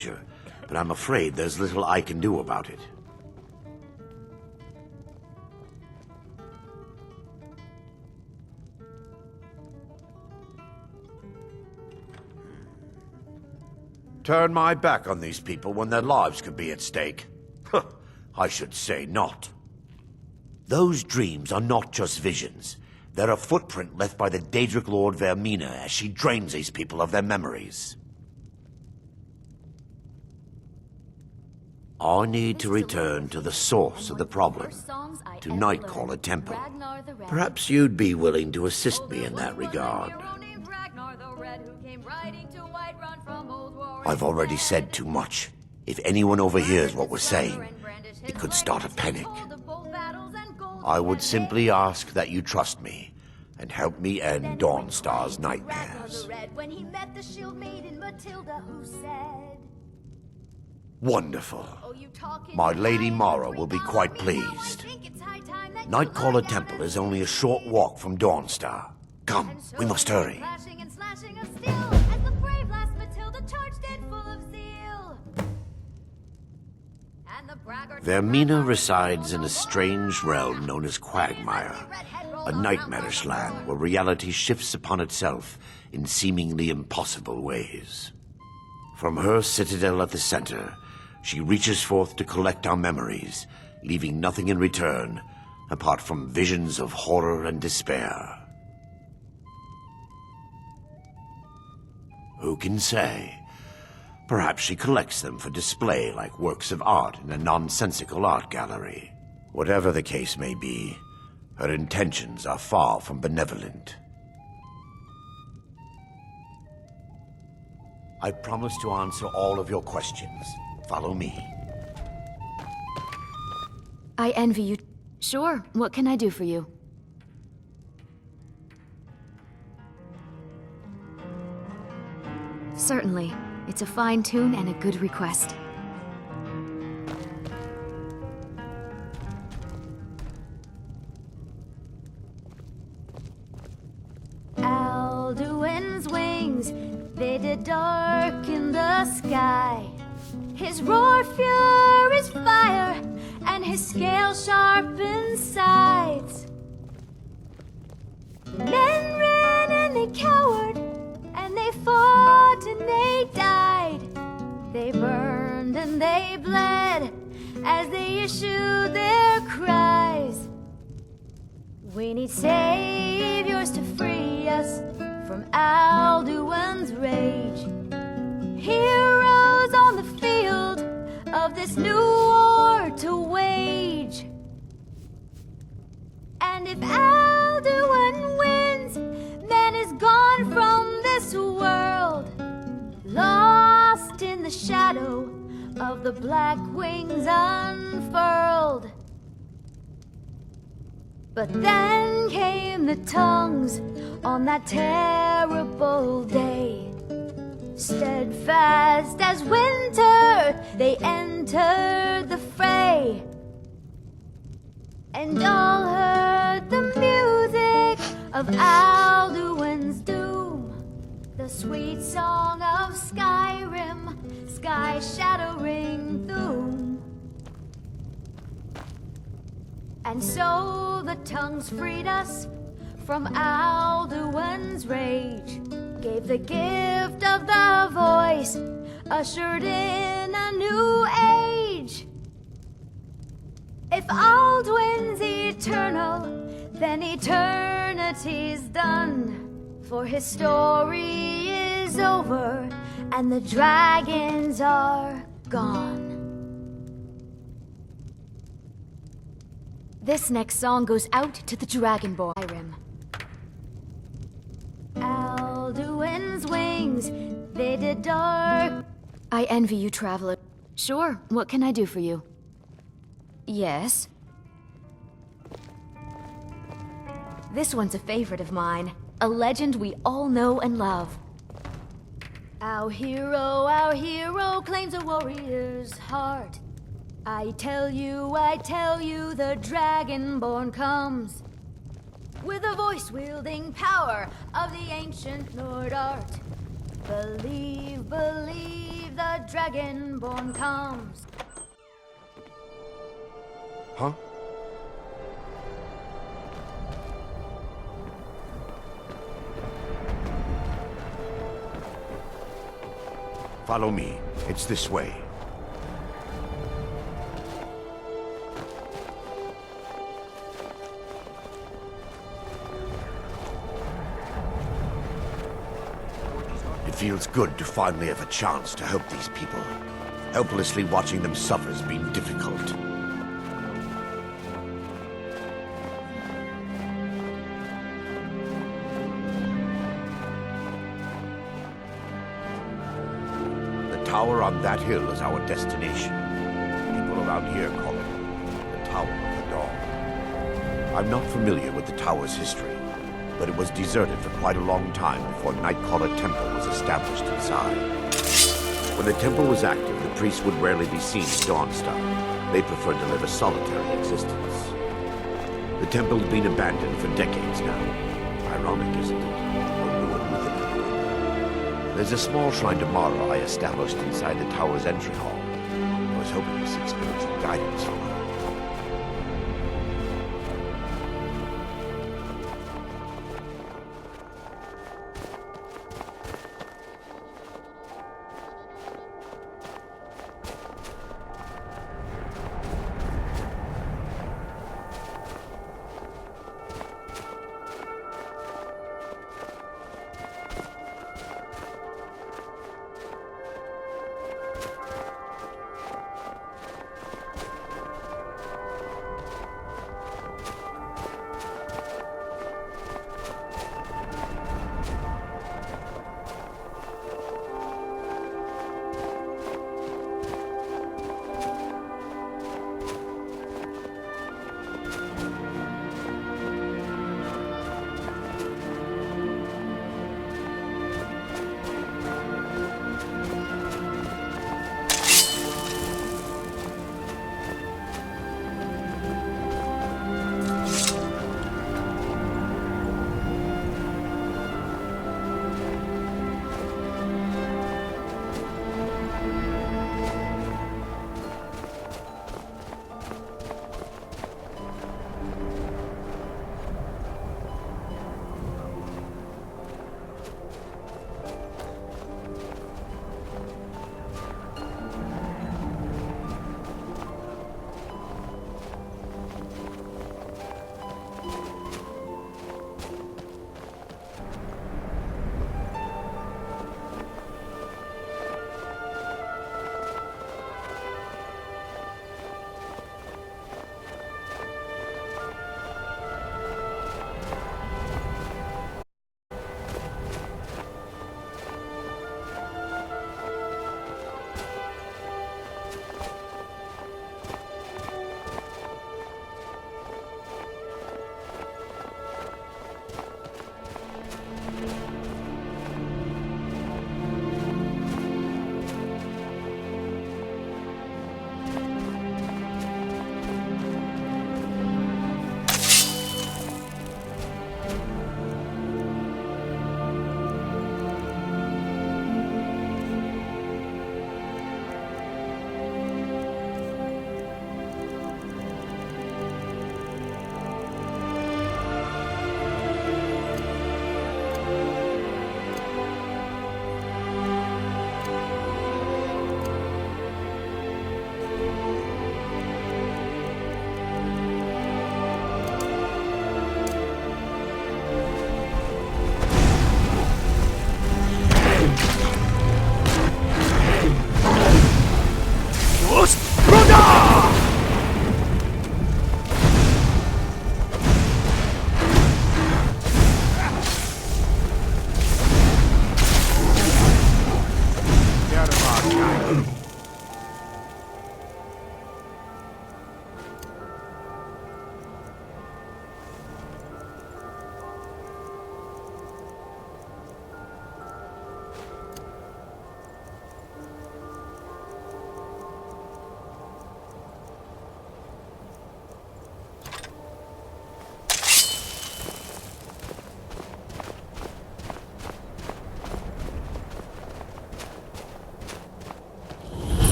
but I'm afraid there's little I can do about it. Turn my back on these people when their lives could be at stake? Huh, I should say not. Those dreams are not just visions. They're a footprint left by the Daedric Lord Vermina as she drains these people of their memories. I need to return to the source of the problem, to Nightcaller Temple. Perhaps you'd be willing to assist me in that regard. I've already said too much. If anyone overhears what we're saying, it could start a panic. I would simply ask that you trust me and help me end Dawnstar's nightmares. Wonderful. My Lady Mara will be quite pleased. Nightcaller Temple is only a short walk from Dawnstar. Come, we must hurry. Vermina resides in a strange realm known as Quagmire, a nightmarish land where reality shifts upon itself in seemingly impossible ways. From her citadel at the center, she reaches forth to collect our memories, leaving nothing in return apart from visions of horror and despair. Who can say? Perhaps she collects them for display like works of art in a nonsensical art gallery. Whatever the case may be, her intentions are far from benevolent. I promise to answer all of your questions. Follow me. I envy you. Sure, what can I do for you? Certainly. It's a fine tune and a good request. Alduin's wings, they did darken the sky. His roar fury's fire, and his scale sharpened sides. Men ran and they cowered, and they fought and they died. They burned and they bled as they issued their cries. We need saviors to free us from Alduin's rage. Heroes on the field of this new war to wage. And if Alduin wins, then is gone from this world, lost in the shadow of the black wings unfurled. But then came the tongues on that terrible day. Steadfast as winter, they entered the fray. And all heard the music of Alduin's doom, the sweet song of Skyrim, sky-shattering doom. And so the tongues freed us from Alduin's rage, gave the gift of the voice, ushered in a new age. If Alduin's eternal, then eternity's done, for his story is over and the dragons are gone. This next song goes out to the Dragonborn. Skyrim. Alduin's wings, they did dark. I envy you, traveler. Sure, what can I do for you? Yes? This one's a favorite of mine. A legend we all know and love. Our hero claims a warrior's heart. I tell you, the Dragonborn comes with a voice-wielding power of the ancient Nord art. Believe, believe, the Dragonborn comes. Huh? Follow me. It's this way. It feels good to finally have a chance to help these people. Helplessly watching them suffer has been difficult. The tower on that hill is our destination. People around here call it the Tower of the Dawn. I'm not familiar with the tower's history, but it was deserted for quite a long time before Nightcaller Temple was established inside. When the temple was active, the priests would rarely be seen at Dawnstar. They preferred to live a solitary existence. The temple's been abandoned for decades now. Ironic, isn't it? A ruin within a ruin. There's a small shrine to Mara I established inside the tower's entry hall. I was hoping to seek spiritual guidance from her.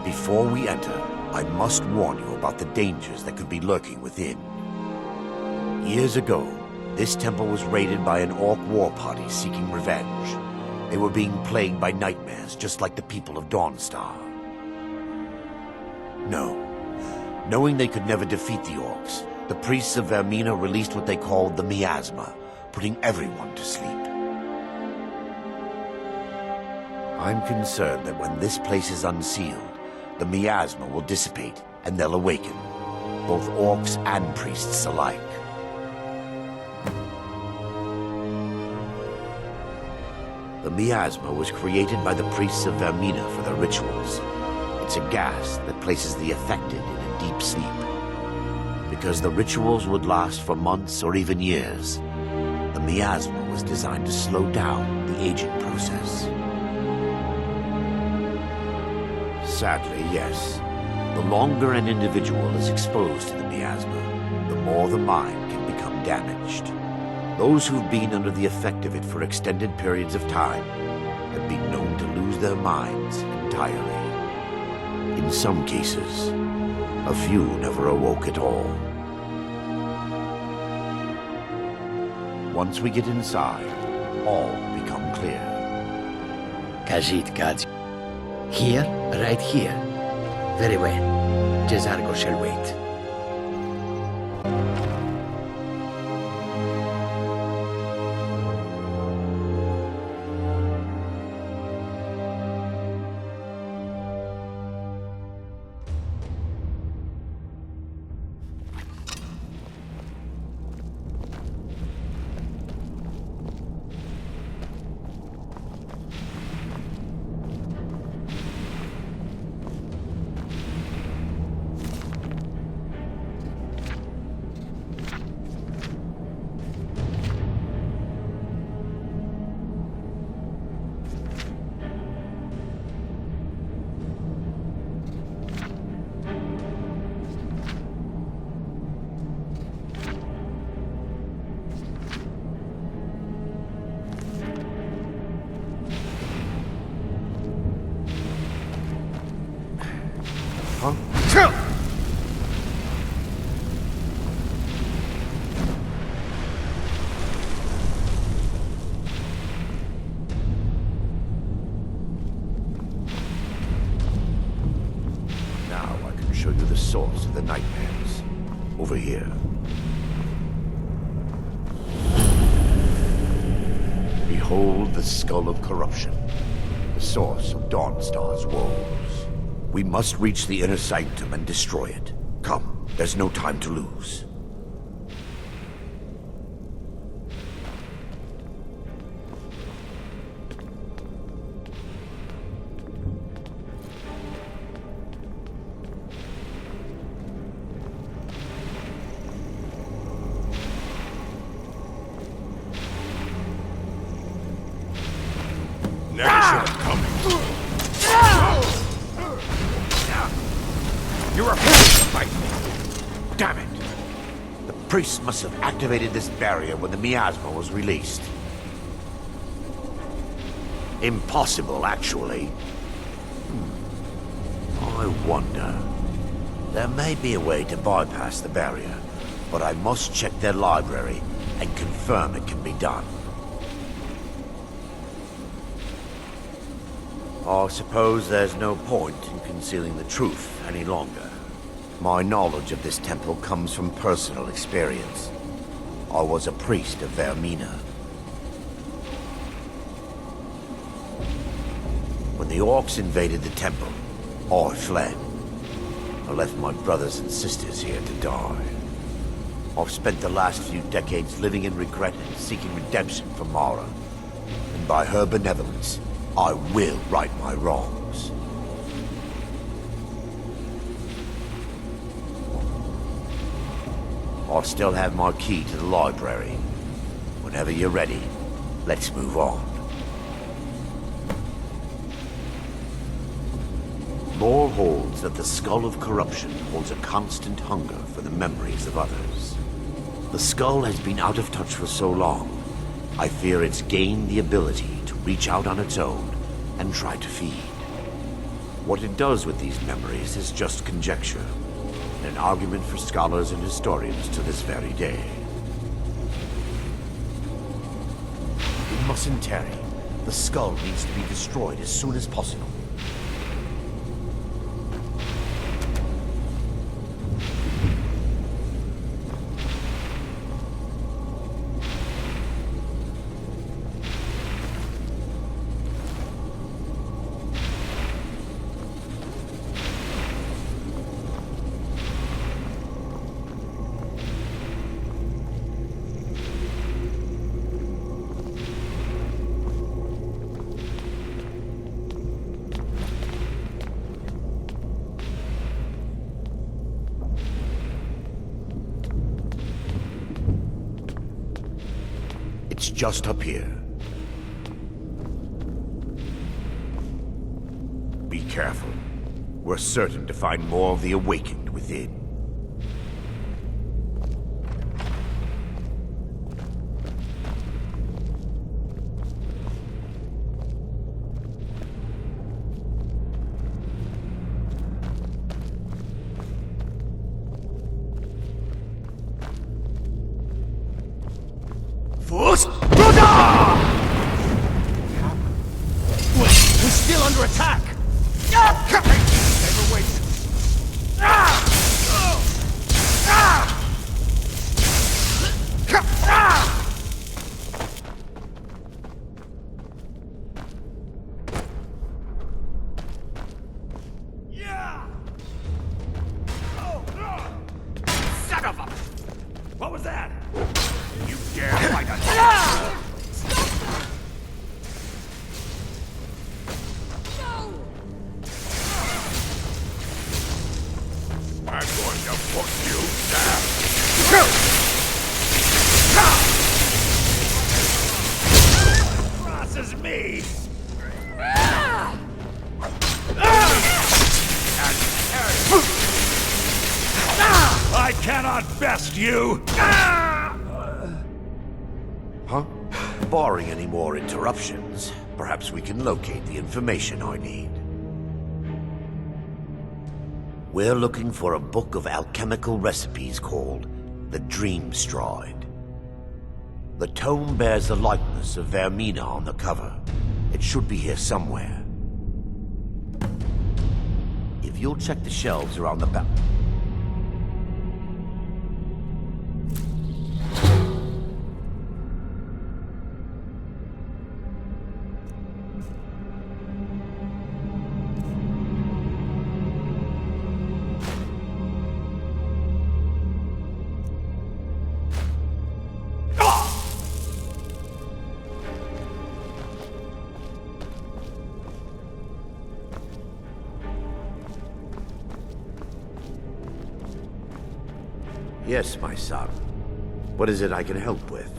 Before we enter, I must warn you about the dangers that could be lurking within. Years ago, this temple was raided by an orc war party seeking revenge. They were being plagued by nightmares, just like the people of Dawnstar. Knowing they could never defeat the orcs, the priests of Vermina released what they called the miasma, putting everyone to sleep. I'm concerned that when this place is unsealed, the miasma will dissipate and they'll awaken, both orcs and priests alike. The miasma was created by the priests of Vermina for their rituals. It's a gas that places the affected in a deep sleep. Because the rituals would last for months or even years, the miasma was designed to slow down the aging process. Sadly, yes. The longer an individual is exposed to the miasma, the more the mind can become damaged. Those who've been under the effect of it for extended periods of time have been known to lose their minds entirely. In some cases, a few never awoke at all. Once we get inside, all become clear. Khajiit Gadzi. Here, right here. Very well. Jezargo shall wait. Show you the source of the nightmares. Over here. Behold the skull of corruption, the source of Dawnstar's woes. We must reach the inner sanctum and destroy it. Come, there's no time to lose. Never should have come. You're refusing to fight me. Damn it! The priests must have activated this barrier when the miasma was released. Impossible, actually. I wonder. There may be a way to bypass the barrier, but I must check their library and confirm it can be done. I suppose there's no point in concealing the truth any longer. My knowledge of this temple comes from personal experience. I was a priest of Vermina. When the orcs invaded the temple, I fled. I left my brothers and sisters here to die. I've spent the last few decades living in regret and seeking redemption from Mara. And by her benevolence, I will right my wrongs. I still have my key to the library. Whenever you're ready, let's move on. Lore holds that the skull of corruption holds a constant hunger for the memories of others. The skull has been out of touch for so long, I fear it's gained the ability to reach out on its own and try to feed. What it does with these memories is just conjecture, and an argument for scholars and historians to this very day. We mustn't tarry. The skull needs to be destroyed as soon as possible. It's just up here. Be careful. We're certain to find more of the awakened within. We're still under attack! Never wait. Son of a... What was that? You dare fight us? I'm going to put you down. Crosses me. I cannot best you. Huh? Barring any more interruptions, perhaps we can locate the information I need. We're looking for a book of alchemical recipes called the Dream Stride. The tome bears the likeness of Vermina on the cover. It should be here somewhere. If you'll check the shelves around the back... Yes, my son. What is it I can help with?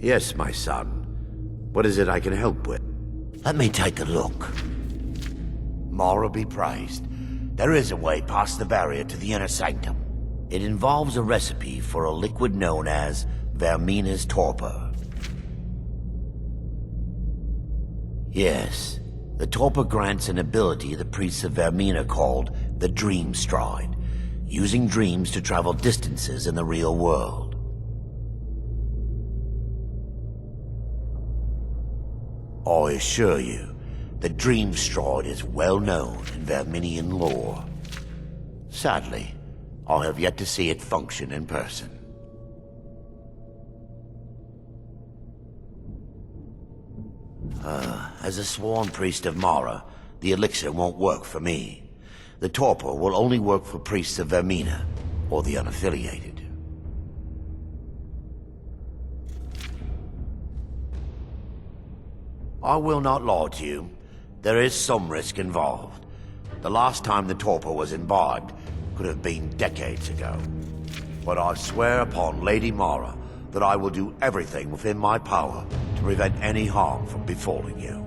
Yes, my son. What is it I can help with? Let me take a look. Mara be praised. There is a way past the barrier to the inner sanctum. It involves a recipe for a liquid known as Vermina's torpor. Yes, the torpor grants an ability the priests of Vermina called the Dream Stride, using dreams to travel distances in the real world. I assure you, the Dream Stride is well known in Verminian lore. Sadly, I have yet to see it function in person. As a sworn priest of Mara, the elixir won't work for me. The torpor will only work for priests of Vermina, or the unaffiliated. I will not lie to you. There is some risk involved. The last time the torpor was imbibed could have been decades ago. But I swear upon Lady Mara that I will do everything within my power to prevent any harm from befalling you.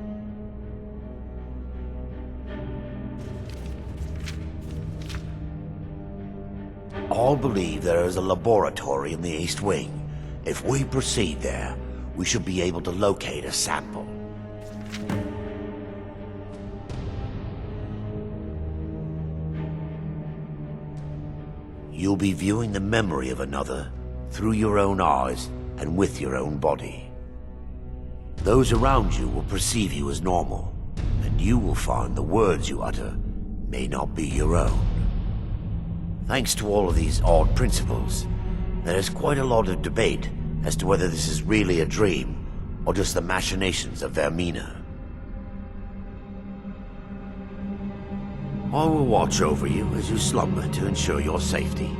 I believe there is a laboratory in the East Wing. If we proceed there, we should be able to locate a sample. You'll be viewing the memory of another through your own eyes and with your own body. Those around you will perceive you as normal, and you will find the words you utter may not be your own. Thanks to all of these odd principles, there is quite a lot of debate as to whether this is really a dream or just the machinations of Vermina. I will watch over you as you slumber to ensure your safety.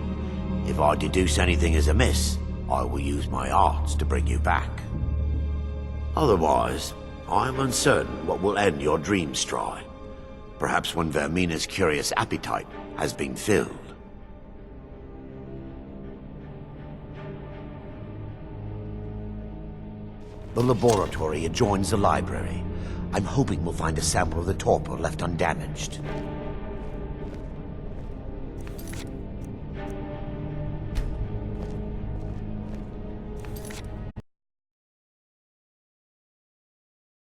If I deduce anything is amiss, I will use my arts to bring you back. Otherwise, I am uncertain what will end your dream stride. Perhaps when Vermina's curious appetite has been filled. The laboratory adjoins the library. I'm hoping we'll find a sample of the torpor left undamaged.